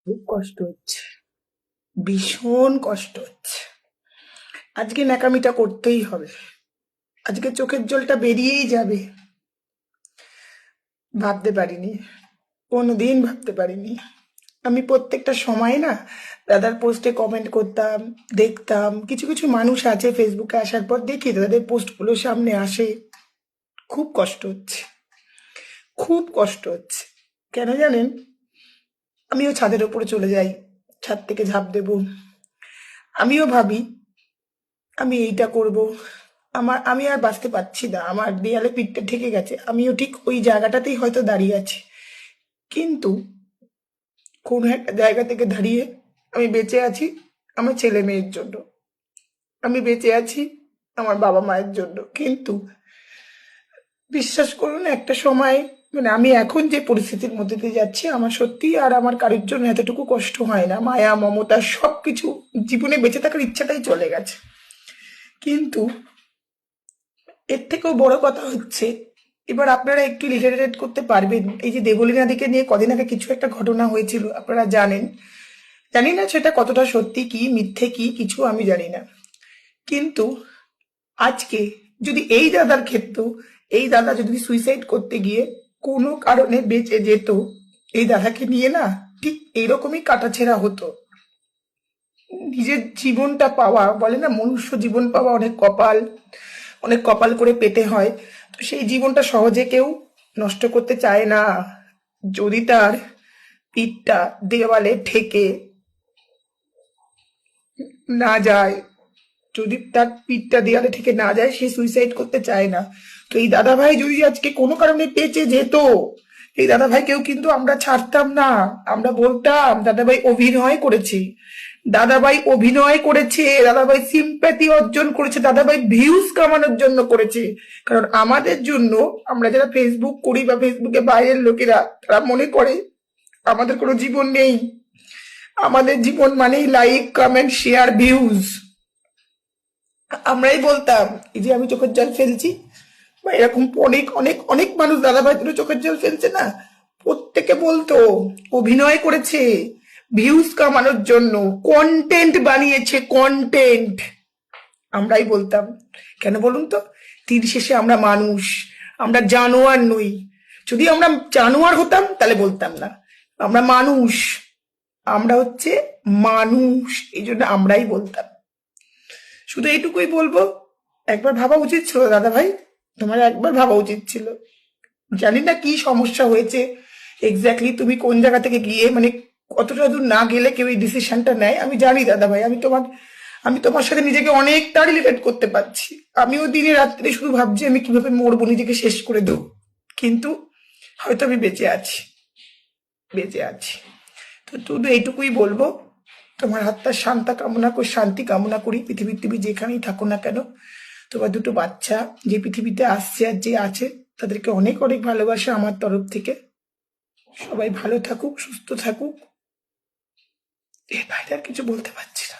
খুব কষ্ট হচ্ছে, ভীষণ কষ্ট হচ্ছে। আজকে ন্যাকামিটা করতেই হবে, আজকে চোখের জলটা বেরিয়েই যাবে। ভাবতে পারিনি, কোনোদিন ভাবতে পারিনি। আমি প্রত্যেকটা সময় না দাদার পোস্টে কমেন্ট করতাম, দেখতাম। কিছু কিছু মানুষ আছে ফেসবুকে আসার পর দেখি তাদের পোস্টগুলো সামনে আসে। খুব কষ্ট হচ্ছে, খুব কষ্ট হচ্ছে। কেন জানেন? আমিও ছাদের ওপরে চলে যাই, ছাদ থেকে ঝাঁপ দেব। আমিও ভাবি আমি এইটা করব। আমি আর বাঁচতে পারছি না, আমার দেয়ালে পিঠটা ঠেকে গেছে, আমিও ঠিক ওই জায়গাটাতেই হয়তো দাঁড়িয়ে আছি। কিন্তু কোনো একটা জায়গা থেকে দাঁড়িয়ে আমি বেঁচে আছি আমার ছেলে মেয়ের জন্য, আমি বেঁচে আছি আমার বাবা মায়ের জন্য। কিন্তু বিশ্বাস করুন, একটা সময় মানে আমি এখন যে পরিস্থিতির মধ্যে দিয়ে যাচ্ছি, আমার সত্যি আর আমার কারোর জন্য এতটুকু কষ্ট হয় না। মায়া মমতা সবকিছু, জীবনে বেঁচে থাকার ইচ্ছাটাই চলে গেছে। কিন্তু এর থেকেও বড় কথা হচ্ছে, এবার আপনারা একটু রিলেটেড করতে পারবেন। এই যে দেবলীনাদিকে নিয়ে কদিন আগে কিছু একটা ঘটনা হয়েছিল, আপনারা জানেন। জানি না সেটা কতটা সত্যি কি মিথ্যে কি কিছু আমি জানি না। কিন্তু আজকে যদি এই দাদার ক্ষেত্রেও, এই দাদা যদি সুইসাইড করতে গিয়ে কোনো কারণে বেঁচে যেত, এই দাদাকে নিয়ে না ঠিক এইরকমই কাটাছেঁড়া হতো। নিজের জীবনটা পাওয়া, বলে না মনুষ্য জীবন পাওয়া অনেক কপাল, অনেক কপাল করে পেতে হয়। তো সেই জীবনটা সহজে কেউ নষ্ট করতে চায় না। যদি তার পিঠটা দেওয়ালে ঠেকে না যায়, যদি তার পিঠটা দেওয়ালে ঠেকে না যায়, সে সুইসাইড করতে চায় না। তো এই দাদা ভাই যদি আজকে কোনো কারণে বেঁচে যেত, এই দাদা ভাইকেও কিন্তু আমরা ছাড়তাম না। আমরা বলতাম দাদাভাই অভিনয় করেছে, দাদাভাই অভিনয় করেছে, দাদাভাই সিম্প্যাথি অর্জন করেছে, দাদাভাই ভিউজ কামানোর জন্য করেছে। কারণ আমাদের জন্য, আমরা যারা ফেসবুক করি বা ফেসবুকে বাইরের লোকেরা, তারা মনে করে আমাদের কোনো জীবন নেই। আমাদের জীবন মানেই লাইক, কমেন্ট, শেয়ার, ভিউজ। আমরাই বলতাম এই যে আমি চোখের জল ফেলছি, বা এরকম অনেক অনেক অনেক মানুষ দাদাভাই দুটো চোখের জল ফেলছে না, প্রত্যেকে বলতো অভিনয় করেছে, ভিউজ কামানোর জন্য কন্টেন্ট বানিয়েছে, কন্টেন্ট। আমরাই বলতাম। কেন বলুন তো? দিন শেষে আমরা মানুষ, আমরা জানোয়ার নই। যদি আমরা জানোয়ার হতাম তাহলে বলতাম না, আমরা মানুষ, আমরা হচ্ছে মানুষ, এই জন্য আমরাই বলতাম। শুধু এইটুকুই বলবো, একবার ভাবা উচিত ছিল দাদা ভাই, তোমার একবার ভাবা উচিত ছিল। জানি না কি সমস্যা হয়েছে এক্স্যাক্টলি, তুমি কোন জায়গা থেকে গিয়ে মানে কতটা দূর না গেলে কেউ এই ডিসিশনটা নেয় আমি জানি দাদা ভাই। আমি তোমার সাথে নিজেকে অনেকটা রিলেটেড করতে পারছি। আমিও দিনে রাত্রে শুধু ভাবছি আমি কিভাবে মরবো, নিজেকে শেষ করে দেবো। কিন্তু হয়তো আমি বেঁচে আছি, বেঁচে আছি। তো শুধু এইটুকুই বলবো, তোমার আত্মার শান্তি কামনা করি। পৃথিবীর তুমি যেখানেই থাকো না কেন, তোমার দুটো বাচ্চা যে পৃথিবীতে আসছে আর যে আছে, তাদেরকে অনেক অনেক ভালোবাসা আমার তরফ থেকে। সবাই ভালো থাকুক, সুস্থ থাকুক, এর বাইরে আর কিছু বলতে পারছি না।